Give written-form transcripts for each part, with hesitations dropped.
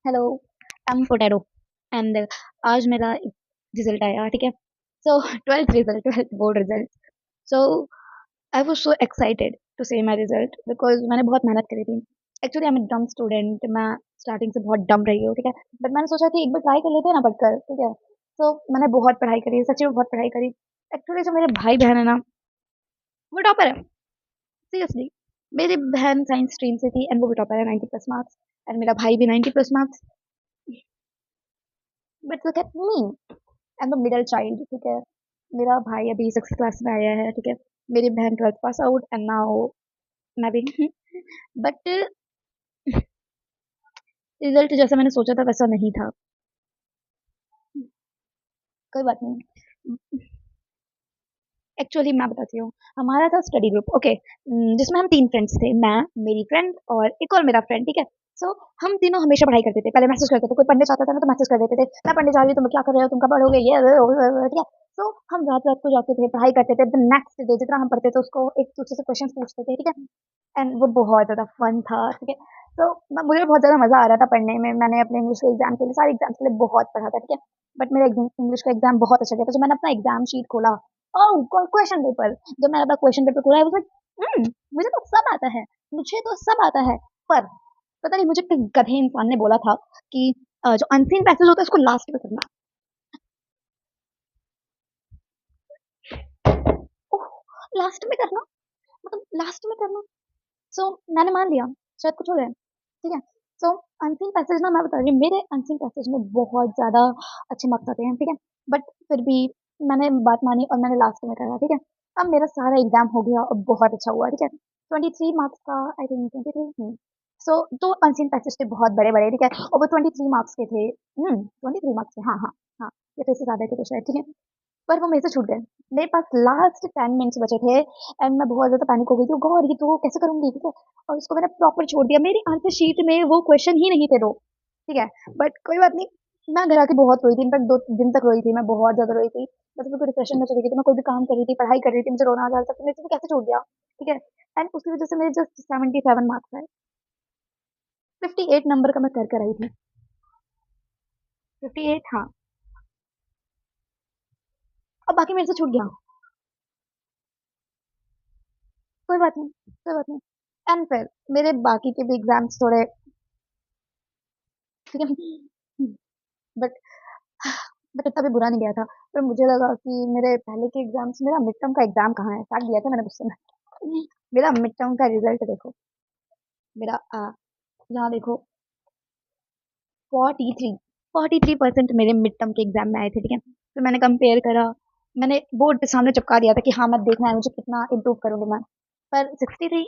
Hello. I am potato and आज मेरा result आया, ठीक है। So twelfth result, twelfth board result. So I was so excited to say my result because मैंने बहुत मेहनत करी थी। Actually I am dumb student, मैं स्टार्टिंग से बहुत डम रही हूँ, ठीक है। बट मैंने सोचा कि एक बार ट्राई कर लेते हैं ना पढ़कर, ठीक है। सो मैंने बहुत पढ़ाई करी, सच्ची में बहुत पढ़ाई करी। एक्चुअली जो मेरे भाई बहन है ना, वो टॉपर है। सीरियसली, मेरी बहन साइंस स्ट्रीम से थी एंड वो भी टॉपर है, 90 प्लस मार्क्स। एंड मेरा भाई भी 90 plus marks. But look at me, I am the middle child, ठीक है। मेरा भाई अभी 6th क्लास में आया है, ठीक है। मेरी बहन 12th pass out and now मैं भी बट रिजल्ट जैसा मैंने सोचा था वैसा नहीं था। कोई बात नहीं। एक्चुअली मैं बताती हूँ। हमारा था स्टडी ग्रुप, ओके। जिसमें हम 3 फ्रेंड्स थे, मैं, मेरी फ्रेंड और एक और मेरा फ्रेंड, ठीक है। सो हम तीनों हमेशा पढ़ाई करते थे, पहले मैसेज करते थे, कोई पढ़ने चाहता था ना तो मैसेज कर देते थे, मैं पढ़ने जा रही हूँ, तुम क्या कर रहे हो, तुम कब पढ़ोगे, ठीक है। तो हम रात रात को जाते थे, पढ़ाई करते थे, द नेक्स्ट डे जितना हम पढ़ते थे उसको एक दूसरे से क्वेश्चन पूछते थे, ठीक है। एंड वो बहुत ज़्यादा फन था, ठीक है। तो मुझे बहुत ज़्यादा मज़ा आ रहा था पढ़ने में। मैंने अपने इंग्लिश के एग्जाम के लिए, सारे एग्जाम्स के लिए बहुत पढ़ा था, ठीक है। बट मेरा इंग्लिश का एग्जाम बहुत अच्छा गया था। जब मैंने अपना एग्जाम शीट खोला, ओह क्वेश्चन पेपर, जब मैंने अपना क्वेश्चन पेपर खोला, मुझे तो सब आता है, मुझे तो सब आता है। पर पता नहीं मुझे किस गधे इंसान ने बोला था कि जो अनसीन पैसेज होता है उसको लास्ट में करना। ओह, लास्ट में करना, मतलब लास्ट में करना। सो मैंने मान लिया, शायद कुछ हो गया, ठीक है। सो अनसीन पैसेज ना, मैं बता रही हूँ, मेरे अनसीन पैसेज में बहुत ज़्यादा अच्छे मार्क्स आते हैं, ठीक है। बट फिर भी मैंने बात मानी और मैंने लास्ट में करा, ठीक है। अब मेरा सारा एग्जाम हो गया और बहुत अच्छा हुआ, ठीक है। 23 मार्क्स का, आई थिंक 23। सो तो अनसीन पैसेज थे बहुत बड़े बड़े, ठीक है। और वो 23 मार्क्स के थे। 23 मार्क्स के, हाँ हाँ हाँ, ये तो इससे ज़्यादा के थे शायद, ठीक है। पर वो मेरे से छूट गए। मेरे पास लास्ट 10 मिनट्स बचे थे एंड मैं बहुत ज़्यादा पैनिक हो गई थी, गॉड ये तो कैसे करूँगी, ठीक है। और उसको मैंने प्रॉपर छोड़ दिया, मेरी आंसर शीट में वो क्वेश्चन ही नहीं थे दो, ठीक है। बट कोई बात नहीं, मैं घर आके बहुत रोई थी, इनफैक्ट 2 दिन तक रोई थी, मैं बहुत ज़्यादा रोई थी। मतलब मैं डिप्रेशन में चली गई थी, मैं कोई भी काम कर रही थी, पढ़ाई कर रही थी, मुझे रोना आ जा रहा था, मेरे से तो कैसे छूट गया, ठीक है। एंड उसकी वजह से मेरे जस्ट 77 मार्क्स आए। 58 नंबर का मैं कर कर आई थी। 58, हाँ। अब बाकी मेरे से छूट गया। कोई बात नहीं, कोई बात नहीं। एंड फिर मेरे बाकी के भी एग्जाम्स थोड़े, ठीक है। बट बट इतना भी बुरा नहीं गया था। पर मुझे लगा कि मेरे पहले के एग्जाम्स, मेरा मिड टर्म का एग्जाम कहाँ है, काट दिया था मैंने गुस्से में। मेरा मिड टर्म का रिजल्ट देखो, मेरा यहाँ देखो, 43 43% मेरे मिड टर्म के एग्जाम में आए थे, ठीक है। फिर मैंने कंपेयर करा, मैंने बोर्ड के सामने चिपका दिया था कि हाँ मैं देखना है मुझे कितना इम्प्रूव करूंगी मैं। पर 63।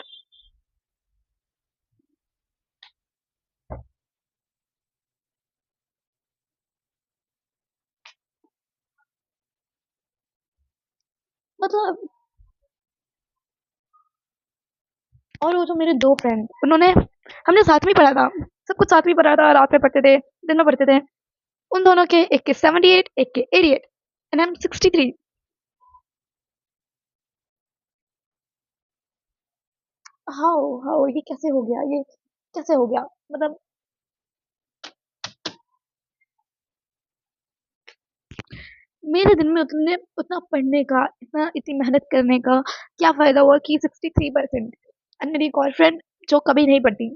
मतलब, और वो जो मेरे 2 फ्रेंड, उन्होंने, हमने साथ में पढ़ा था, सब कुछ साथ में पढ़ा था, रात में पढ़ते थे, दिन में पढ़ते थे। उन दोनों के, एक के 78, एक के 88 and I am 63। How how ये कैसे हो गया, ये कैसे हो गया, मतलब मेरे दिन में उतने उतना पढ़ने का, इतनी मेहनत करने का क्या फायदा हुआ कि 63%। एंड मेरी एक और फ्रेंड जो कभी नहीं पढ़ती,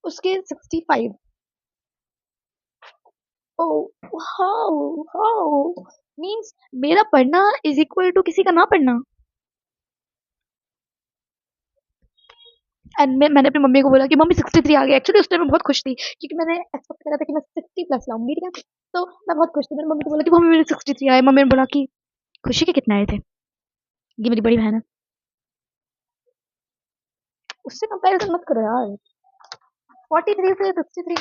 उसके 65। ओ, हाउ हाउ मीन्स मेरा पढ़ना इज इक्वल टू किसी का ना पढ़ना। एंड मैंने अपनी मम्मी को बोला कि मम्मी 63 आ गया। एक्चुअली उस टाइम मैं बहुत खुश थी क्योंकि मैंने एक्सपेक्ट करा था कि मैं 60 प्लस लाऊंगी, ठीक है। तो मैं बहुत खुश थी, मैंने मम्मी को बोला कि मम्मी मेरे 63 आए। मम्मी ने बोला कि खुशी के कितने आए थे, ये मेरी बड़ी बहन है, उससे कंपैरिजन मत करो यार। 43 से 63।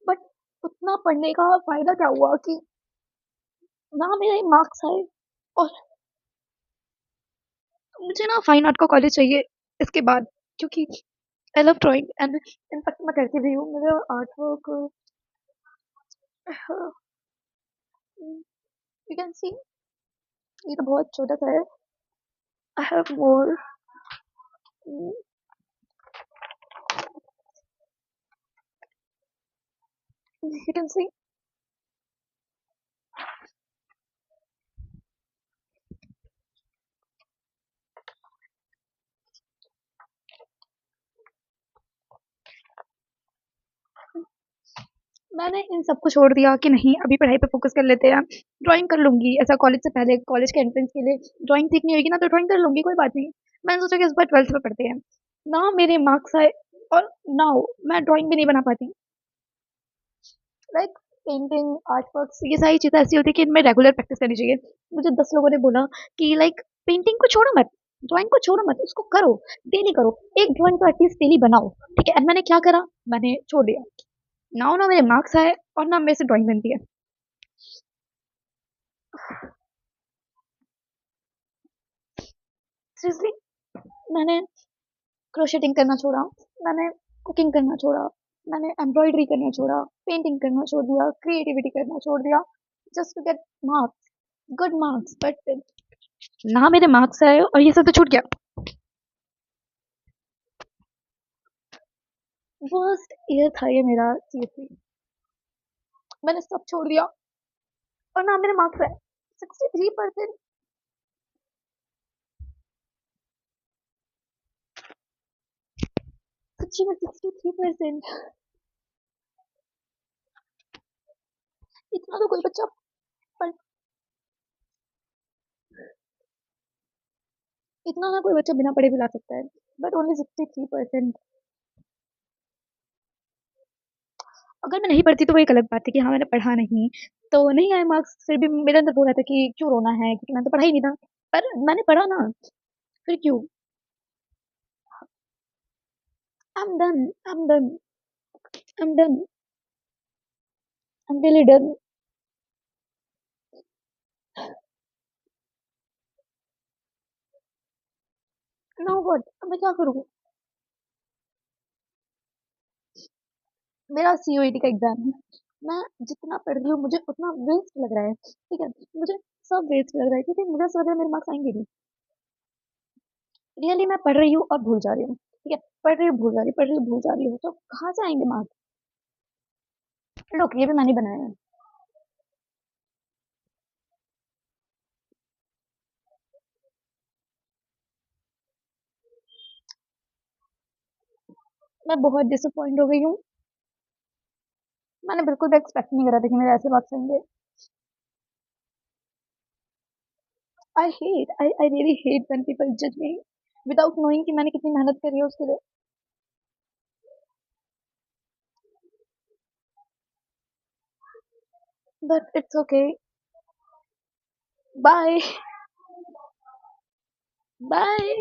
बट उतना पढ़ने का फायदा क्या हुआ कि ना मेरे मार्क्स आए। और मुझे ना फाइन आर्ट का कॉलेज चाहिए इसके बाद, क्योंकि I love drawing and in fact मैं करती भी हूँ, मेरा art work. You can see, ये तो बहुत छोटा सा है। I have more. You can see. मैंने इन सबको छोड़ दिया कि नहीं अभी पढ़ाई पे फोकस कर लेते हैं, ड्राइंग कर लूंगी ऐसा कॉलेज से पहले, कॉलेज के एंट्रेंस के लिए ड्राइंग सीखनी होगी ना तो ड्राइंग कर लूंगी, कोई बात नहीं। मैंने सोचा कि इस बार ट्वेल्थ में पढ़ते हैं ना, मेरे मार्क्स आए और नाउ मैं ड्राइंग भी नहीं बना पाती। लाइक पेंटिंग, आर्ट वर्क्स, ये सारी चीज़ें ऐसी होती है कि इनमें रेगुलर प्रैक्टिस करनी चाहिए। मुझे 10 लोगों ने बोला कि लाइक पेंटिंग को छोड़ो मत, ड्राइंग को छोड़ो मत, उसको करो, डेली करो, एक ड्राइंग तो एटलीस्ट डेली बनाओ। ठीक है, एंड मैंने क्या करा, मैंने छोड़ दिया। नाउ ना मेरे मार्क्स आए और ना मेरे से ड्राइंग बनती है। सीरियसली, मैंने क्रोशेटिंग करना छोड़ा, मैंने कुकिंग करना छोड़ा, मैंने एम्ब्रॉयडरी करना छोड़ा, पेंटिंग करना छोड़ दिया, क्रिएटिविटी करना छोड़ दिया, just to get marks, good marks. But ना मेरे मार्क्स आए और ये सब तो छूट गया। वर्स्ट ईयर था ये मेरा, सीरियसली। मैंने सब छोड़ दिया और ना मेरे मार्क्स आए, 63%। सच्ची में 63%। इतना तो कोई बच्चा पढ़, इतना ना कोई बच्चा बिना पढ़े भी ला सकता है, बट ओनली 63%। अगर मैं नहीं पढ़ती तो वो एक अलग बात थी कि हाँ मैंने पढ़ा नहीं, तो नहीं आए मार्क्स, फिर भी मेरे अंदर वो रहता कि क्यों रोना है, क्योंकि मैंने तो पढ़ा ही नहीं था। पर मैंने पढ़ा ना, फिर क्यों। I am done, I am done, I am done, I am really done. Now what, अब मैं क्या करूँ। मेरा सीयूईटी का एग्जाम है, मैं जितना पढ़ रही हूँ मुझे उतना वेस्ट लग रहा है, ठीक है, मुझे सब वेस्ट लग रहा है क्योंकि मुझे ऐसा लग रहा है मेरे मार्क्स आएंगे नहीं। रियली मैं पढ़ रही हूँ और भूल जा रही हूँ, ठीक है, पढ़ रही हूँ भूल जा रही हूँ, पढ़ रही हूँ भूल जा रही हूँ, तो कहाँ से आएंगे मार्क्स। लोग ये भी मैंने बनाया है। मैं बहुत डिसअपॉइंट हो गई हूँ। मैंने बिल्कुल भी एक्सपेक्ट नहीं करा था कि मेरे ऐसे मार्क्स आएंगे। I really hate when people जज मी विदाउट नोइंग कि मैंने कितनी मेहनत करी है उसके लिए। But it's okay. Bye. Bye.